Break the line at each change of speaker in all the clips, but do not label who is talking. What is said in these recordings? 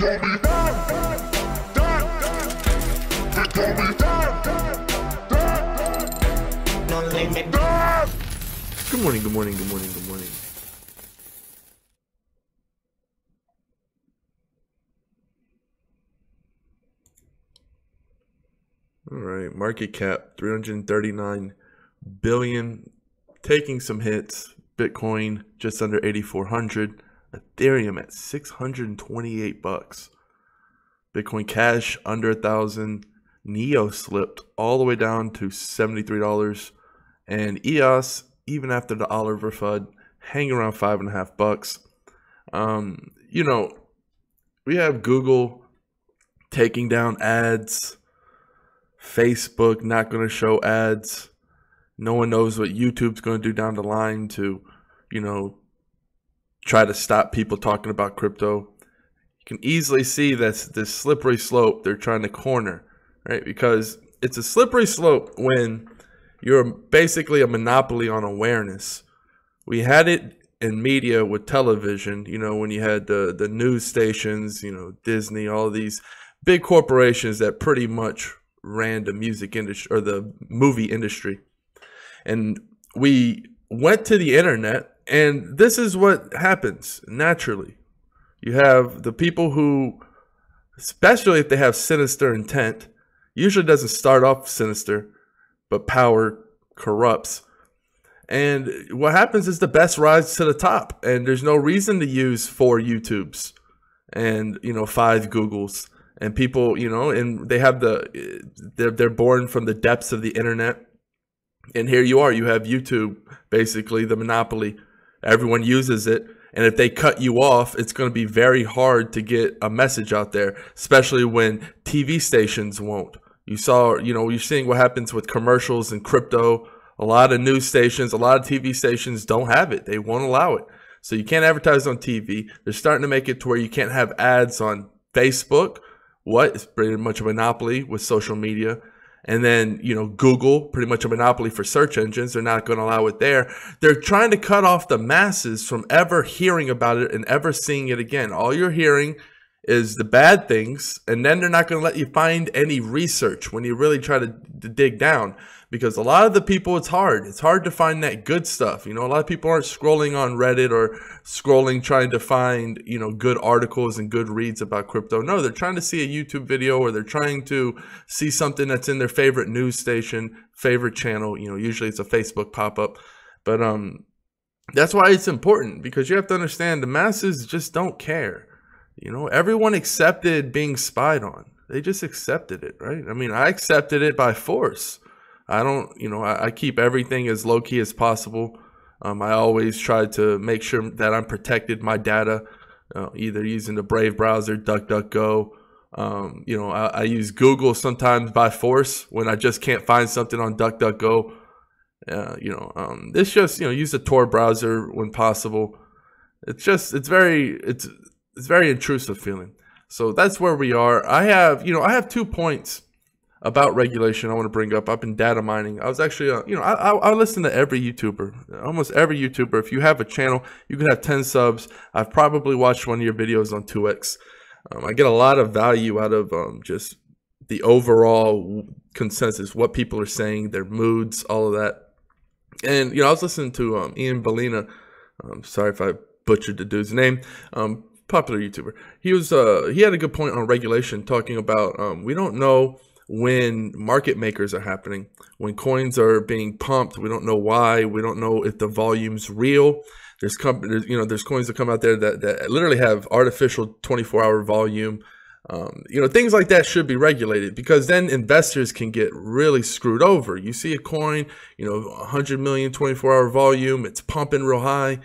Good morning, good morning, good morning, good morning. All right, market cap 339 billion, taking some hits. Bitcoin just under 8,400. Ethereum at 628 bucks. Bitcoin Cash under 1,000. Neo slipped all the way down to $73, and EOS, even after the Oliver FUD, hanging around $5.50. You know, we have Google taking down ads. Facebook not going to show ads. No one knows what YouTube's going to do down the line to, you know, try to stop people talking about crypto. You can easily see that's this slippery slope they're trying to corner, right? Because it's a slippery slope when you're basically a monopoly on awareness. We had it in media with television, you know, when you had the news stations, you know, Disney, all these big corporations that pretty much ran the music industry or the movie industry. And we went to the internet, and this is what happens naturally. You have the people who, especially if they have sinister intent, usually doesn't start off sinister, but power corrupts. And what happens is the best rise to the top, and there's no reason to use 4 YouTubes and, you know, 5 Googles. And people, you know, and they have they're born from the depths of the internet. And here you are, you have YouTube, basically the monopoly. Everyone uses it. And if they cut you off, it's going to be very hard to get a message out there, especially when TV stations won't. You saw, you know, you're seeing what happens with commercials and crypto. A lot of news stations, a lot of TV stations don't have it. They won't allow it. So you can't advertise on TV. They're starting to make it to where you can't have ads on Facebook. It's pretty much a monopoly with social media. And then, you know, Google, pretty much a monopoly for search engines. They're not going to allow it there. They're trying to cut off the masses from ever hearing about it and ever seeing it again. All you're hearing is the bad things, and then they're not going to let you find any research when you really try to dig down. Because a lot of the people, it's hard. It's hard to find that good stuff. You know, a lot of people aren't scrolling on Reddit or scrolling trying to find, you know, good articles and good reads about crypto. No, they're trying to see a YouTube video, or they're trying to see something that's in their favorite news station, favorite channel. You know, usually it's a Facebook pop-up. But that's why it's important, because you have to understand the masses just don't care. You know, everyone accepted being spied on. They just accepted it, right? I mean, I accepted it by force. I don't, you know, I keep everything as low-key as possible. I always try to make sure that I'm protected my data, either using the Brave browser, DuckDuckGo. You know, I use Google sometimes by force when I just can't find something on DuckDuckGo. You know, it's just, you know, use the Tor browser when possible. It's just, it's very intrusive feeling. So that's where we are. I have 2 points about regulation I want to bring up. I've been data mining. I was actually, you know, I listen to every YouTuber, almost every YouTuber. If you have a channel, you can have 10 subs. I've probably watched one of your videos on 2x. I get a lot of value out of just the overall consensus, what people are saying, their moods, all of that. And, you know, I was listening to Ian Bellina. Sorry if I butchered the dude's name. Popular YouTuber. He had a good point on regulation, talking about we don't know when market makers are happening, when coins are being pumped. We don't know why. We don't know if the volume's real. There's coins that come out there that literally have artificial 24-hour volume. You know, things like that should be regulated, because then investors can get really screwed over. You see a coin, you know, 100 million 24-hour volume, it's pumping real high.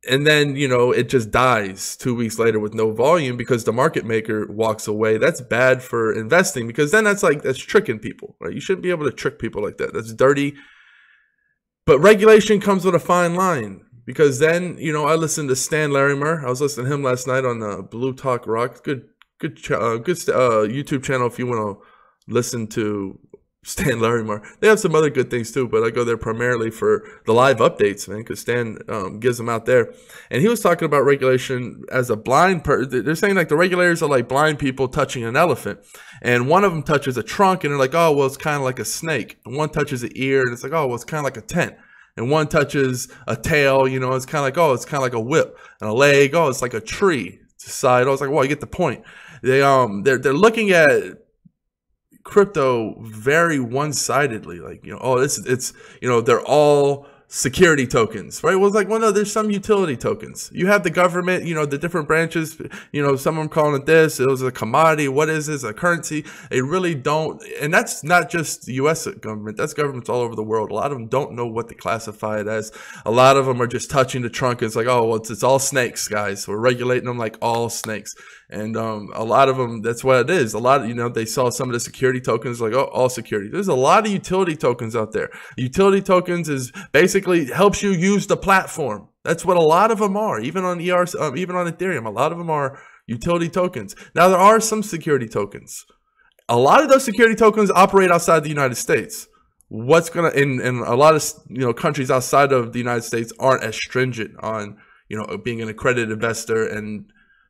And then, you know, it just dies 2 weeks later with no volume because the market maker walks away. That's bad for investing, because then that's tricking people, right? You shouldn't be able to trick people like that. That's dirty. But regulation comes with a fine line, because then, you know, I listened to Stan Larimer. I was listening to him last night on Blue Talk Rock. Good YouTube channel if you want to listen to Stan Larry Mar. They have some other good things too, but I go there primarily for the live updates, man, because Stan gives them out there. And he was talking about regulation as a blind person. They're saying like the regulators are like blind people touching an elephant. And one of them touches a trunk and they're like, oh, well, it's kind of like a snake. And one touches an ear and it's like, oh, well, it's kind of like a tent. And one touches a tail, you know, it's kind of like, oh, it's kind of like a whip. And a leg, oh, it's like a tree. It's a side, oh, it's like, well, you get the point. They're looking at crypto very one-sidedly, like, you know, oh, it's you know, they're all security tokens, right? Well, it's like, well, no, there's some utility tokens. You have the government, you know, the different branches, you know, some of them calling it this, it was a commodity, what is this, a currency? They really don't, and that's not just the U.S. government, that's governments all over the world. A lot of them don't know what to classify it as. A lot of them are just touching the trunk. It's like, oh, well, it's all snakes, guys. We're regulating them like all snakes. And a lot of them, that's what it is. A lot of, you know, they saw some of the security tokens like, oh, all security. There's a lot of utility tokens out there. Utility tokens is basically helps you use the platform. That's what a lot of them are. Even on even on Ethereum, a lot of them are utility tokens. Now, there are some security tokens. A lot of those security tokens operate outside the United States. What's going to, and a lot of, you know, countries outside of the United States aren't as stringent on, you know, being an accredited investor and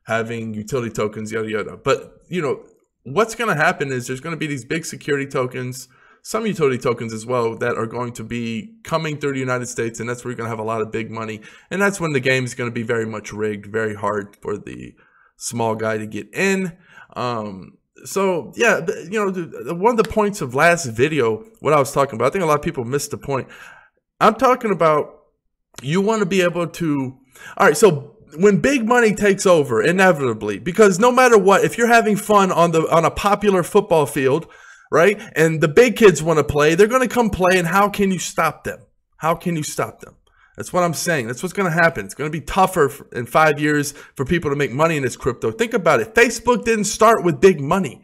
having utility tokens, yada, yada. But, you know, what's going to happen is there's going to be these big security tokens, some utility tokens as well, that are going to be coming through the United States. And that's where you're going to have a lot of big money. And that's when the game is going to be very much rigged, very hard for the small guy to get in. So, yeah, you know, one of the points of last video, what I was talking about, I think a lot of people missed the point. I'm talking about you want to be able to, all right, so when big money takes over, inevitably, because no matter what, if you're having fun on a popular football field, right, and the big kids want to play, they're going to come play, and how can you stop them? How can you stop them? That's what I'm saying. That's what's going to happen. It's going to be tougher in 5 years for people to make money in this crypto. Think about it. Facebook didn't start with big money.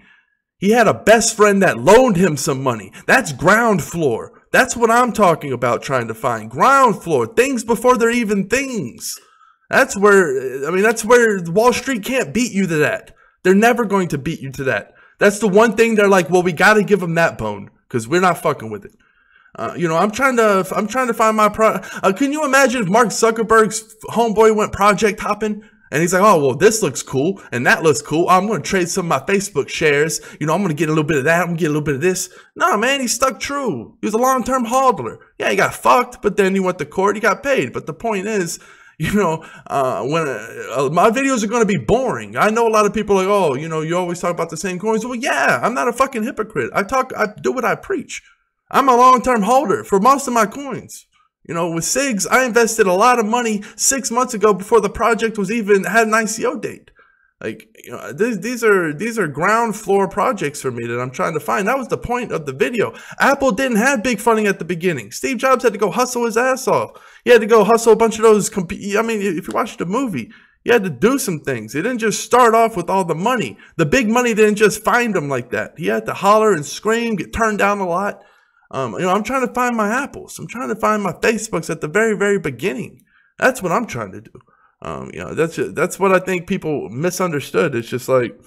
He had a best friend that loaned him some money. That's ground floor. That's what I'm talking about, trying to find. Ground floor. Things before they're even things. That's where, I mean, that's where Wall Street can't beat you to that. They're never going to beat you to that. That's the one thing they're like, well, we got to give them that bone because we're not fucking with it. You know, I'm trying to find my can you imagine if Mark Zuckerberg's homeboy went project hopping and he's like, oh, well, this looks cool and that looks cool. I'm going to trade some of my Facebook shares. You know, I'm going to get a little bit of that. I'm going to get a little bit of this. No, man, he stuck true. He was a long-term hodler. Yeah, he got fucked, but then he went to court. He got paid. But the point is, you know, when my videos are going to be boring. I know a lot of people are like, oh, you know, you always talk about the same coins. Well, yeah, I'm not a fucking hypocrite. I do what I preach. I'm a long-term holder for most of my coins. You know, with SIGs, I invested a lot of money 6 months ago before the project was even had an ICO date. Like, you know, these are ground floor projects for me that I'm trying to find. That was the point of the video. Apple didn't have big funding at the beginning. Steve Jobs had to go hustle his ass off. He had to go hustle a bunch of those. I mean, if you watch the movie, he had to do some things. He didn't just start off with all the money. The big money didn't just find him like that. He had to holler and scream, get turned down a lot. You know, I'm trying to find my Apples. I'm trying to find my Facebooks at the very, very beginning. That's what I'm trying to do. You know, that's what I think people misunderstood. It's just like,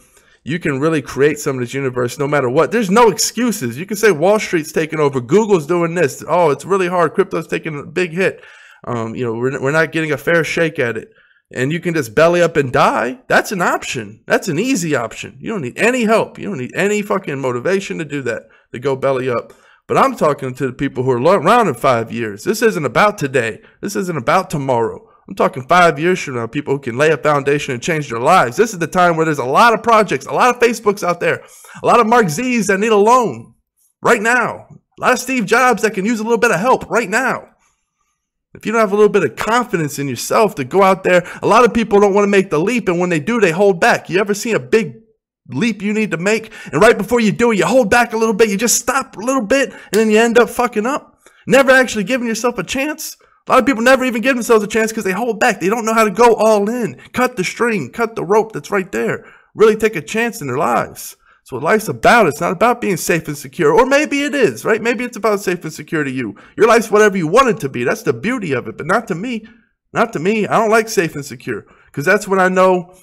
you can really create some of this universe no matter what. There's no excuses. You can say Wall Street's taking over. Google's doing this. Oh, it's really hard. Crypto's taking a big hit. You know, we're not getting a fair shake at it. And you can just belly up and die. That's an option. That's an easy option. You don't need any help. You don't need any fucking motivation to do that, to go belly up. But I'm talking to the people who are around in 5 years. This isn't about today. This isn't about tomorrow. I'm talking 5 years from now, people who can lay a foundation and change their lives. This is the time where there's a lot of projects, a lot of Facebooks out there, a lot of Mark Z's that need a loan right now, a lot of Steve Jobs that can use a little bit of help right now. If you don't have a little bit of confidence in yourself to go out there, a lot of people don't want to make the leap, and when they do, they hold back. You ever seen a big leap you need to make, and right before you do it, you hold back a little bit, you just stop a little bit, and then you end up fucking up, never actually giving yourself a chance? A lot of people never even give themselves a chance because they hold back. They don't know how to go all in, cut the string, cut the rope that's right there, really take a chance in their lives. That's what life's about. It's not about being safe and secure. Or maybe it is, right? Maybe it's about safe and secure to you. Your life's whatever you want it to be. That's the beauty of it, but not to me. Not to me. I don't like safe and secure because that's when I know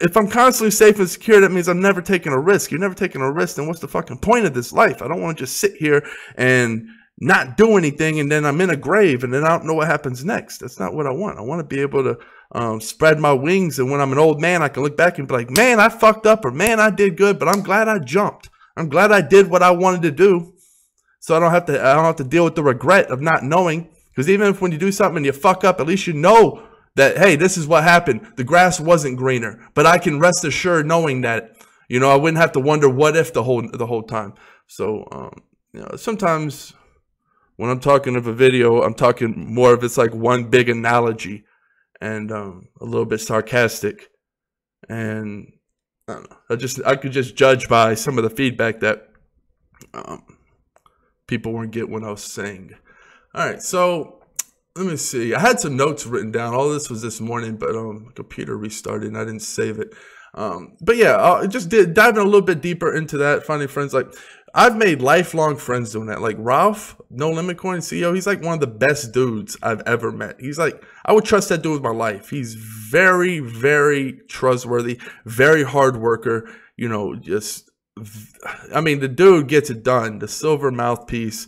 if I'm constantly safe and secure, that means I'm never taking a risk. You're never taking a risk, then what's the fucking point of this life? I don't want to just sit here and not do anything, and then I'm in a grave, and then I don't know what happens next. That's not what I want. I want to be able to spread my wings, and when I'm an old man, I can look back and be like, man, I fucked up, or man, I did good, but I'm glad I jumped. I'm glad I did what I wanted to do, so I don't have to deal with the regret of not knowing. Because even if when you do something and you fuck up, at least you know that, hey, this is what happened. The grass wasn't greener, but I can rest assured knowing that, you know, I wouldn't have to wonder what if the whole time. So, you know, sometimes when I'm talking of a video, I'm talking more of it's like one big analogy and a little bit sarcastic. And I don't know. I could just judge by some of the feedback that people weren't getting what I was saying. All right, so let me see. I had some notes written down. All this was this morning, but the computer restarted and I didn't save it. But yeah, just diving a little bit deeper into that, finding friends. Like, I've made lifelong friends doing that. Like Ralph, No Limit Coin CEO, he's like one of the best dudes I've ever met. He's like, I would trust that dude with my life. He's very, very trustworthy, very hard worker. You know, I mean, the dude gets it done. The silver mouthpiece,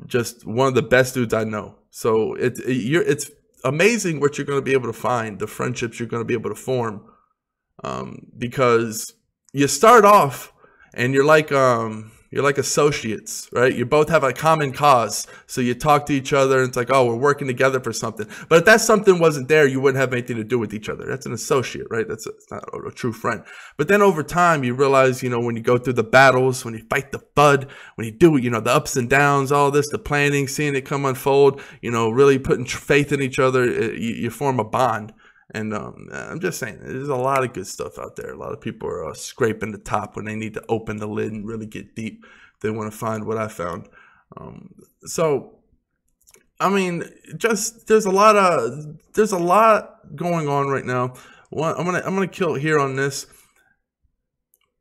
just one of the best dudes I know. So it's amazing what you're going to be able to find, the friendships you're going to be able to form, because you start off and you're like associates, right? You both have a common cause. So you talk to each other and it's like, oh, we're working together for something. But if that something wasn't there, you wouldn't have anything to do with each other. That's an associate, right? That's not a true friend. But then over time, you realize, you know, when you go through the battles, when you fight the FUD, when you do, you know, the ups and downs, all this, the planning, seeing it come unfold, you know, really putting faith in each other, you form a bond. And I'm just saying, there's a lot of good stuff out there. A lot of people are scraping the top when they need to open the lid and really get deep. They want to find what I found. So, I mean, just there's a lot going on right now. I'm gonna kill here on this.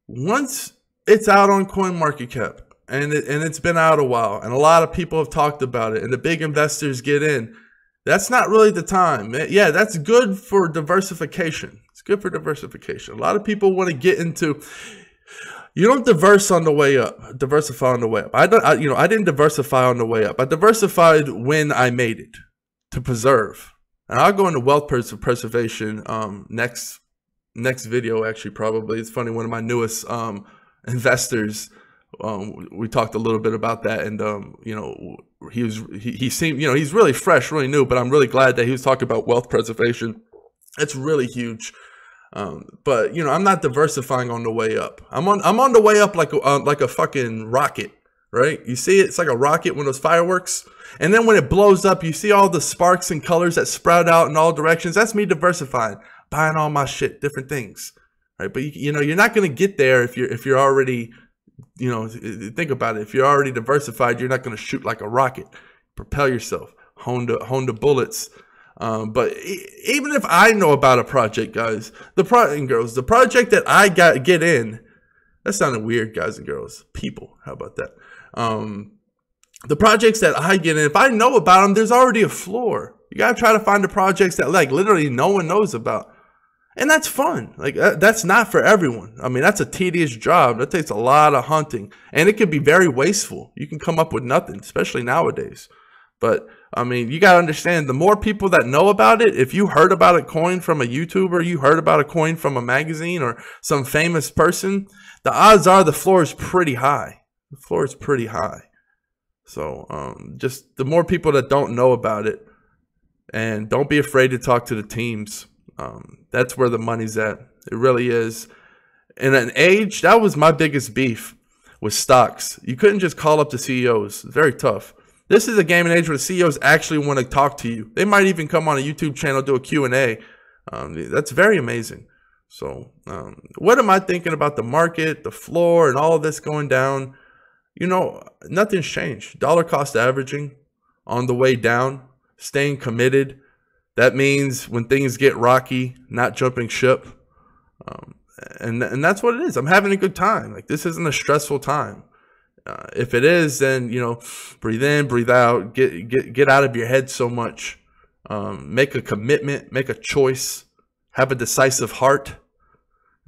Once it's out on CoinMarketCap and it's been out a while, and a lot of people have talked about it, and the big investors get in. That's not really the time. Yeah, that's good for diversification. It's good for diversification. A lot of people want to get into. You don't diversify on the way up. I didn't diversify on the way up. I diversified when I made it to preserve. And I'll go into wealth preservation next video. Actually, probably it's funny. One of my newest investors. We talked a little bit about that, and you know, he seemed, you know, he's really fresh, really new. But I'm really glad that he was talking about wealth preservation. It's really huge. But you know, I'm not diversifying on the way up. I'm on the way up like a fucking rocket, right? You see it? It's like a rocket when those fireworks, and then when it blows up, you see all the sparks and colors that sprout out in all directions. That's me diversifying, buying all my shit, different things, right? But you know, you're not gonna get there if you're already, you know, think about it. If you're already diversified, you're not gonna shoot like a rocket. Propel yourself, hone the bullets. But even if I know about a project, guys, the project that I get in, that sounded weird, guys and girls, people, how about that? The projects that I get in, if I know about them, there's already a floor. You gotta try to find the projects that like literally no one knows about. And that's fun. Like that's not for everyone. I mean, that's a tedious job. That takes a lot of hunting, and it can be very wasteful. You can come up with nothing, especially nowadays. But I mean, you got to understand, the more people that know about it, if you heard about a coin from a YouTuber, you heard about a coin from a magazine or some famous person, the odds are the floor is pretty high. The floor is pretty high. So just the more people that don't know about it, and don't be afraid to talk to the teams. That's where the money's at. It really is. In an age, that was my biggest beef with stocks. You couldn't just call up the CEOs. It's very tough. This is a game and age where the CEOs actually want to talk to you. They might even come on a YouTube channel, do a Q&A. That's very amazing. So what am I thinking about the market, the floor, and all of this going down? You know, nothing's changed. Dollar cost averaging on the way down, staying committed. That means when things get rocky, not jumping ship. And that's what it is. I'm having a good time. Like, this isn't a stressful time. If it is, then, you know, breathe in, breathe out, get out of your head so much. Make a commitment, make a choice, have a decisive heart,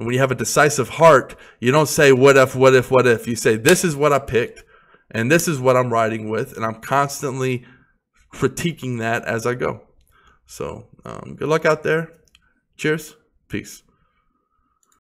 And when you have a decisive heart, you don't say, what if, what if, what if? You say, this is what I picked, and this is what I'm riding with, and I'm constantly critiquing that as I go. So good luck out there. Cheers. Peace.